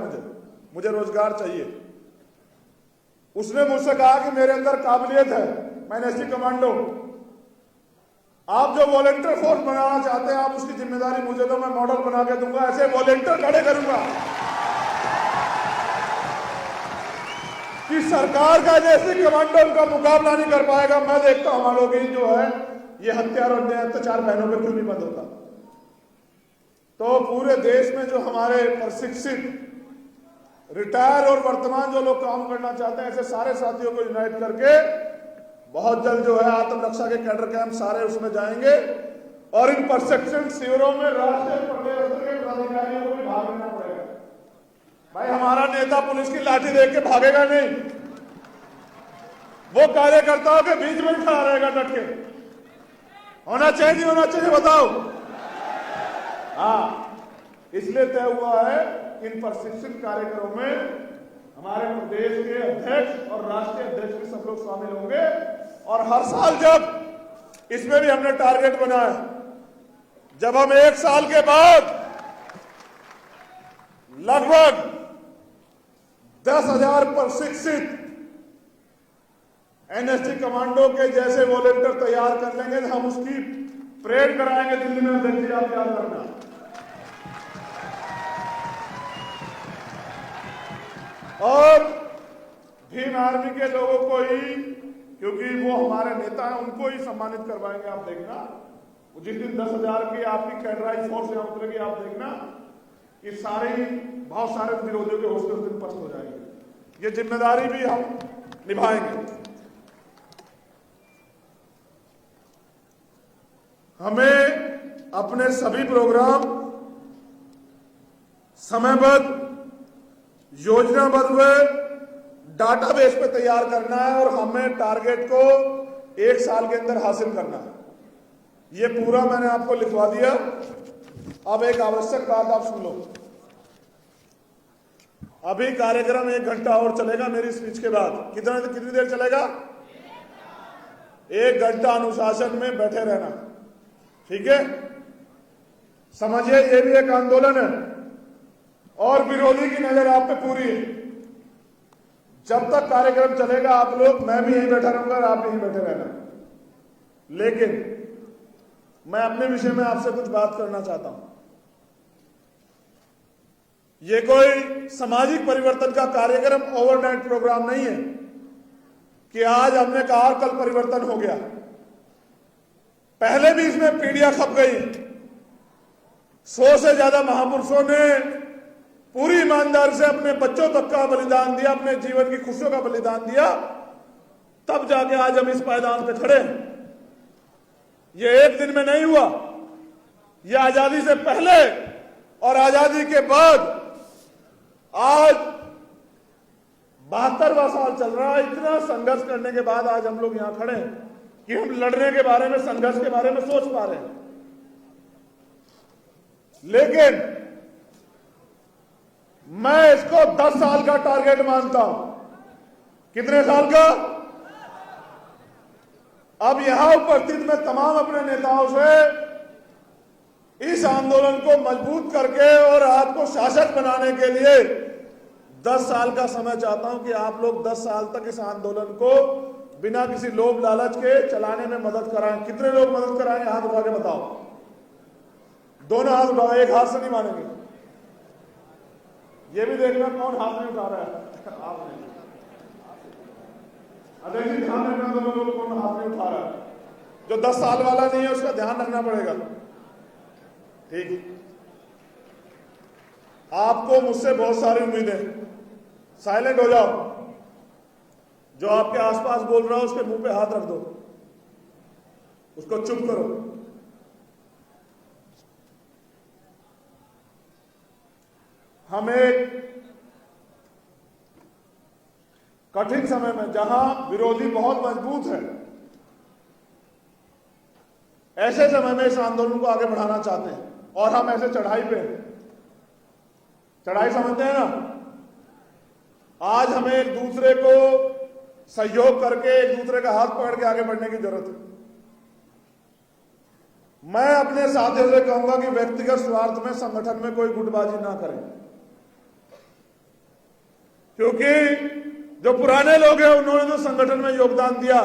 मुझे रोजगार चाहिए। उसने मुझसे कहा कि मेरे अंदर काबिलियत है, मैं एनएसजी कमांडो, आप जो वॉलेंटियर फोर्स बनाना चाहते हैं आप उसकी जिम्मेदारी मुझे दो, मैं मॉडल बना के दूंगा, ऐसे वॉलेंटियर खड़े करूंगा कि सरकार का जैसे कमांडो उनका मुकाबला नहीं कर पाएगा। मैं देखता हूं हमारे लोग जो है ये हत्या और अन्याय अत्याचार बहनों पर क्यों नहीं बंद होता? तो पूरे देश में जो हमारे प्रशिक्षित रिटायर और वर्तमान जो लोग काम करना चाहते हैं, ऐसे सारे साथियों को यूनाइट करके बहुत जल्द जो है आत्मरक्षा के कैडर कैंप सारे उसमें जाएंगे और इन प्रशिक्षण शिविरों में राष्ट्रीय प्रदेश स्तर के पदाधिकारियों को भी भाग लेना पड़ेगा। भाई हमारा नेता पुलिस की लाठी देख के भागेगा नहीं, वो कार्यकर्ताओं के बीच में खड़ा रहेगा डट के। होना चाहिए नहीं होना चाहिए बताओ? हाँ, इसलिए तय हुआ है इन प्रशिक्षित कार्यक्रमों में हमारे प्रदेश के अध्यक्ष और राष्ट्रीय अध्यक्ष भी सब लोग शामिल होंगे। और हर साल जब इसमें भी हमने टारगेट बनाया, जब हम 1 साल के बाद लगभग 10,000 प्रशिक्षित एनएसजी कमांडो के जैसे वॉलंटियर तैयार कर लेंगे, हम उसकी परेड कराएंगे दिल्ली में। देखिए आप याद करना। और भीम आर्मी के लोगों को ही, क्योंकि वो हमारे नेता हैं, उनको ही सम्मानित करवाएंगे। आप देखना जिस दिन 10,000 की आपकी कैडराइज फोर्स यहां उतरेगी, आप देखना कि बहुत सारे विरोधियों के हौसले उस दिन पस्त हो जाएंगे। ये जिम्मेदारी भी हम निभाएंगे। हमें अपने सभी प्रोग्राम समयबद्ध, योजनाबद्ध व डाटाबेस पे तैयार करना है और हमें टारगेट को 1 साल के अंदर हासिल करना है। ये पूरा मैंने आपको लिखवा दिया। अब एक आवश्यक बात आप सुन लो। अभी कार्यक्रम 1 घंटा और चलेगा मेरी स्पीच के बाद। कितनी देर चलेगा? 1 घंटा अनुशासन में बैठे रहना, ठीक है? समझिए ये भी एक आंदोलन है और विरोधी की नजर आप पे पूरी है। जब तक कार्यक्रम चलेगा आप लोग, मैं भी यहीं बैठा रहूंगा और आप यहीं बैठे रहना। लेकिन मैं अपने विषय में आपसे कुछ बात करना चाहता हूं। ये कोई सामाजिक परिवर्तन का कार्यक्रम, ओवरनाइट प्रोग्राम नहीं है कि आज हमने कहा और कल परिवर्तन हो गया। पहले भी इसमें पीढ़ियां खप गई। 100 से ज्यादा महापुरुषों ने पूरी ईमानदारी से अपने बच्चों तक का बलिदान दिया, अपने जीवन की खुशियों का बलिदान दिया, तब जाके आज हम इस पायदान पे खड़े हैं। ये एक दिन में नहीं हुआ, ये आजादी से पहले और आजादी के बाद आज 72वां साल चल रहा है। इतना संघर्ष करने के बाद आज हम लोग यहां खड़े हैं कि हम लड़ने के बारे में, संघर्ष के बारे में सोच पा रहे हैं। लेकिन मैं इसको 10 साल का टारगेट मानता हूं। कितने साल का? अब यहां उपस्थित मैं तमाम अपने नेताओं से इस आंदोलन को मजबूत करके और आपको शासक बनाने के लिए 10 साल का समय चाहता हूं कि आप लोग 10 साल तक इस आंदोलन को बिना किसी लोभ लालच के चलाने में मदद कराएं। कितने लोग मदद कराएंगे? हाथ उठा के बताओ। दोनों हाथ उठाओ, एक हाथ से नहीं मानेंगे। ये भी देखना कौन हाथ में उठा रहा है। आप नहीं। अध्यक्ष जी ध्यान रखना, दोनों लोग कौन हाथ में उठा रहा है। जो 10 साल वाला नहीं है उसका ध्यान रखना पड़ेगा, ठीक? आपको मुझसे बहुत सारी उम्मीदें। साइलेंट हो जाओ। जो आपके आसपास बोल रहा है उसके मुंह पे हाथ रख दो, उसको चुप करो। हम एक कठिन समय में, जहां विरोधी बहुत मजबूत है, ऐसे समय में इस आंदोलन को आगे बढ़ाना चाहते हैं। और हम ऐसे चढ़ाई पे, चढ़ाई समझते हैं ना? आज हमें एक दूसरे को सहयोग करके, एक दूसरे का हाथ पकड़ के आगे बढ़ने की जरूरत है। मैं अपने साथियों से कहूंगा कि व्यक्तिगत स्वार्थ में संगठन में कोई गुटबाजी ना करें, क्योंकि जो पुराने लोग हैं उन्होंने तो संगठन में योगदान दिया,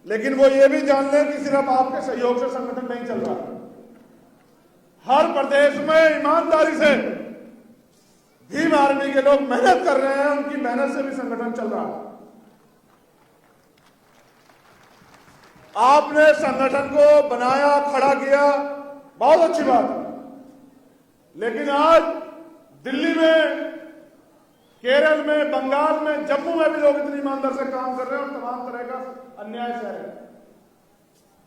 लेकिन वो ये भी जान लें कि सिर्फ आपके सहयोग से संगठन नहीं चल रहा। हर प्रदेश में ईमानदारी से भीम आर्मी के लोग मेहनत कर रहे हैं, उनकी मेहनत से भी संगठन चल रहा है। आपने संगठन को बनाया, खड़ा किया, बहुत अच्छी बात है। लेकिन आज दिल्ली में, केरल में, बंगाल में, जम्मू में भी लोग इतनी ईमानदार से काम कर रहे हैं और तमाम तरह का अन्याय सह रहे हैं।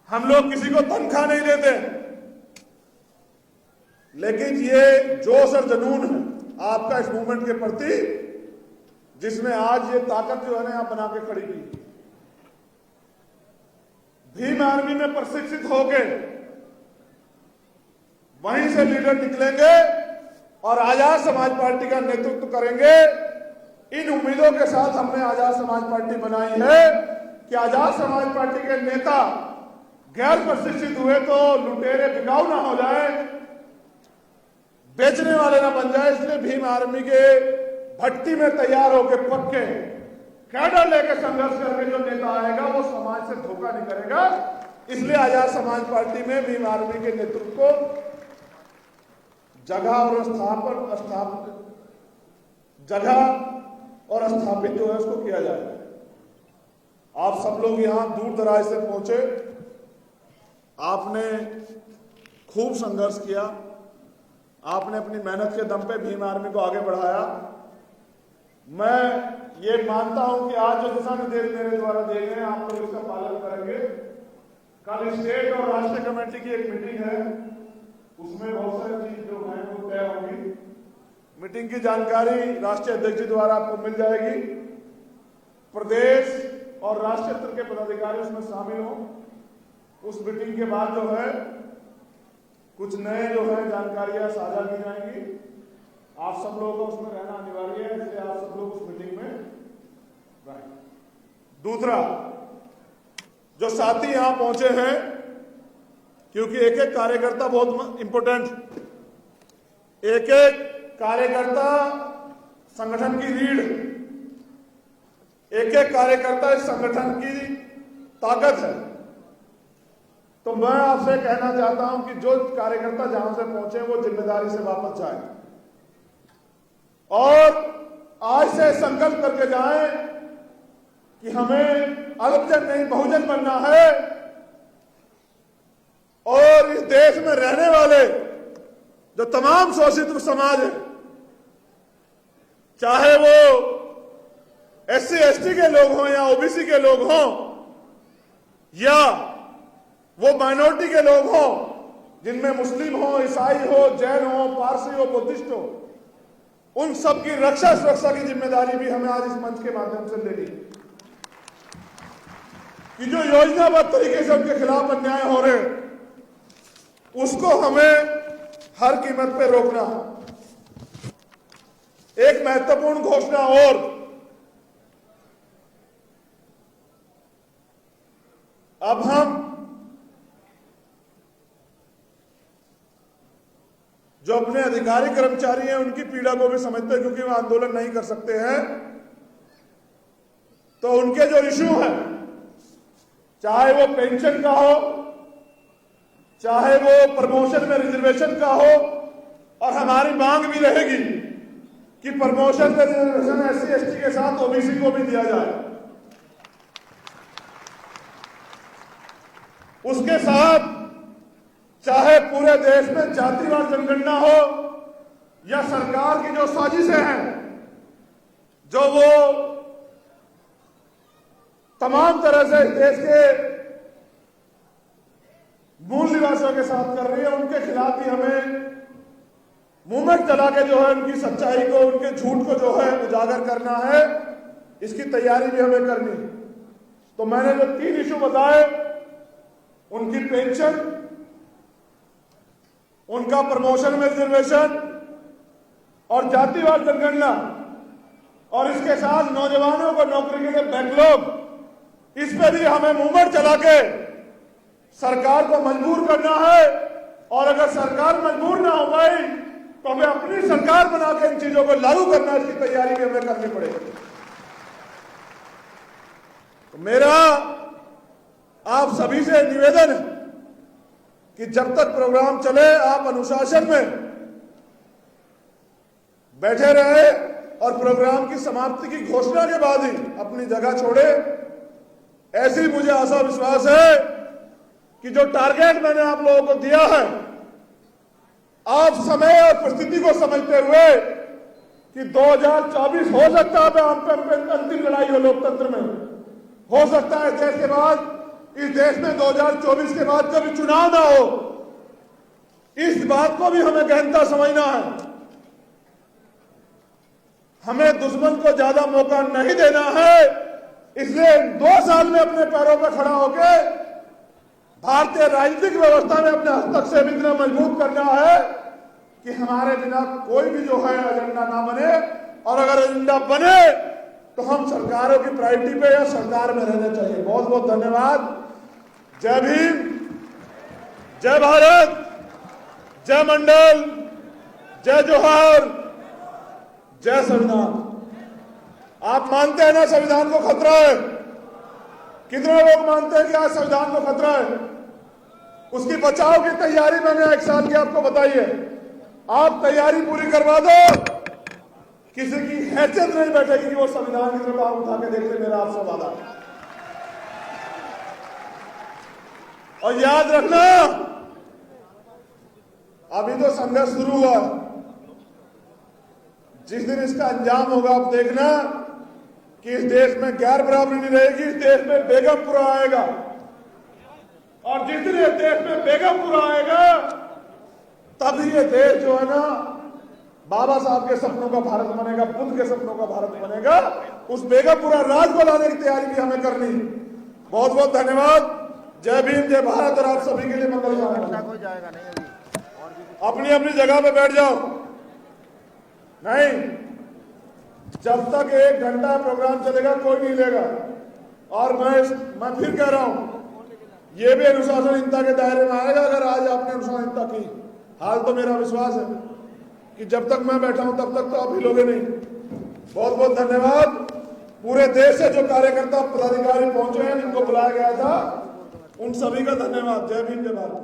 हम लोग किसी को तनख्वाह नहीं देते, लेकिन ये जोश और जुनून है आपका इस मूवमेंट के प्रति, जिसमें आज ये ताकत जो है ना यहां बना के खड़ी की। भीम आर्मी में प्रशिक्षित होके वहीं से लीडर निकलेंगे और आजाद समाज पार्टी का नेतृत्व करेंगे। इन उम्मीदों के साथ हमने आजाद समाज पार्टी बनाई है कि आजाद समाज पार्टी के नेता गैर प्रशिक्षित हुए तो लुटेरे बिकाऊ ना हो जाए, बेचने वाले ना बन जाए। इसलिए भीम आर्मी के भट्टी में तैयार होकर पक्के कैडर लेकर संघर्ष करके जो नेता आएगा वो समाज से धोखा नहीं करेगा। इसलिए आजाद समाज पार्टी में भीम आर्मी के नेतृत्व को जगह और स्थापित जो है उसको किया जाएगा। आप सब लोग यहां दूर दराज से पहुंचे, आपने खूब संघर्ष किया, आपने अपनी मेहनत के दम पे भीम आर्मी को आगे बढ़ाया। मैं ये मानता हूं कि आज जो दिशा निर्देश मेरे द्वारा दिए गए हैं आप लोग इसका पालन करेंगे। कल स्टेट और राष्ट्रीय कमेटी की एक मीटिंग है, उसमें बहुत सारी चीज जो है वो तय होगी। मीटिंग की जानकारी राष्ट्रीय अध्यक्ष जी द्वारा आपको मिल जाएगी। प्रदेश और राष्ट्रीय स्तर के पदाधिकारी उसमें शामिल हों। उस मीटिंग के बाद जो है कुछ नए जो है जानकारियां साझा की जाएंगी। आप सब लोगों को उसमें रहना अनिवार्य है, इसलिए आप सब लोग उस मीटिंग में रहें। दूसरा, जो साथी यहां पहुंचे हैं, क्योंकि एक एक कार्यकर्ता बहुत इंपॉर्टेंट, एक एक कार्यकर्ता संगठन की रीढ़, एक एक कार्यकर्ता इस संगठन की ताकत है। तो मैं आपसे कहना चाहता हूं कि जो कार्यकर्ता जहां से पहुंचे वो जिम्मेदारी से वापस जाए और आज से संकल्प करके जाएं कि हमें अल्पजन नहीं बहुजन बनना है और इस देश में रहने वाले जो तमाम शोषित समाज है, चाहे वो SC ST के लोग हों या OBC के लोग हों या वो माइनॉरिटी के लोग हों, जिनमें मुस्लिम हो, ईसाई हो, जैन हो, पारसी हो, बुद्धिस्ट हो, उन सब की रक्षा सुरक्षा की जिम्मेदारी भी हमें आज इस मंच के माध्यम से लेनी है कि जो योजनाबद्ध तरीके से उनके खिलाफ अन्याय हो रहे हैं उसको हमें हर कीमत पे रोकना है। एक महत्वपूर्ण घोषणा और, अब हम जो अपने अधिकारी कर्मचारी हैं उनकी पीड़ा को भी समझते हैं, क्योंकि वो आंदोलन नहीं कर सकते हैं। तो उनके जो इश्यू है, चाहे वो पेंशन का हो, चाहे वो प्रमोशन में रिजर्वेशन का हो, और हमारी मांग भी रहेगी कि प्रमोशन में रिजर्वेशन SC ST के साथ OBC को भी दिया जाए। उसके साथ चाहे पूरे देश में जातिवार जनगणना हो या सरकार की जो साजिशें हैं, जो वो तमाम तरह से देश के मूल निवासियों के साथ कर रही है, उनके खिलाफ भी हमें मूवमेंट चला के जो है उनकी सच्चाई को, उनके झूठ को जो है उजागर करना है। इसकी तैयारी भी हमें करनी है। तो मैंने जो 3 इशू बताए, उनकी पेंशन, उनका प्रमोशन में रिजर्वेशन और जातिवार जनगणना, और इसके साथ नौजवानों को नौकरी के लिए बैकलॉग, इस पर भी हमें मूवमेंट चला के सरकार को मजबूर करना है। और अगर सरकार मजबूर ना हो पाई तो हमें अपनी सरकार बना के इन चीजों को लागू करना, इसकी तैयारी भी हमें करनी पड़ेगी। तो मेरा आप सभी से निवेदन है कि जब तक प्रोग्राम चले आप अनुशासन में बैठे रहे और प्रोग्राम की समाप्ति की घोषणा के बाद ही अपनी जगह छोड़े। ऐसी मुझे आशा विश्वास है कि जो टारगेट मैंने आप लोगों को दिया है, आप समय और परिस्थिति को समझते हुए कि 2024 हो सकता है अंतिम लड़ाई हो लोकतंत्र में, हो सकता है देश के बाद, इस देश में 2024 के बाद कभी चुनाव ना हो, इस बात को भी हमें गहनता समझना है। हमें दुश्मन को ज्यादा मौका नहीं देना है, इसलिए 2 साल में अपने पैरों पर खड़ा होकर भारतीय राजनीतिक व्यवस्था में अपने हस्तक्षेप इतना मजबूत करना है कि हमारे बिना कोई भी जो है एजेंडा ना बने, और अगर एजेंडा बने तो हम सरकारों की प्रायोरिटी पे या सरकार में रहना चाहिए। बहुत बहुत धन्यवाद। जय भीम, जय भारत, जय मंडल, जय जोहार, जय संविधान। आप मानते हैं ना संविधान को खतरा है? कितने लोग मानते हैं कि आज संविधान को खतरा है? उसकी बचाव की तैयारी मैंने 1 साल की आपको बताई है। आप तैयारी पूरी करवा दो, किसी की हैसियत नहीं बैठेगी कि वो संविधान की तरफ आप उठा के देख ले। मेरा आपसे वादा। और याद रखना, अभी तो संघर्ष शुरू हुआ, जिस दिन इसका अंजाम होगा आप देखना कि इस देश में गैर बराबरी नहीं रहेगी, इस देश में बेगमपुरा आएगा। और जिस दिन इस देश में बेगमपुरा आएगा, तभी ये देश जो है ना बाबा साहब के सपनों का भारत बनेगा, बुद्ध के सपनों का भारत बनेगा। उस बेगमपुरा राज को लाने की तैयारी भी हमें करनी। बहुत बहुत धन्यवाद। जय भीम, जय भारत, और आप सभी के लिए मंगल कामना। अपनी अपनी जगह पे बैठ जाओ। नहीं, जब तक 1 घंटा प्रोग्राम चलेगा कोई नहीं लेगा। और मैं फिर कह रहा हूं, ये भी अनुशासनहीनता के दायरे में आएगा अगर आज आपने अनुशासनहीनता की। हाल तो मेरा विश्वास है कि जब तक मैं बैठा हूं तब तक तो आप हिलोगे नहीं। बहुत बहुत धन्यवाद। पूरे देश से जो कार्यकर्ता पदाधिकारी पहुंचे हैं, जिनको बुलाया गया था, उन सभी का धन्यवाद। जय भीम, जय भारत।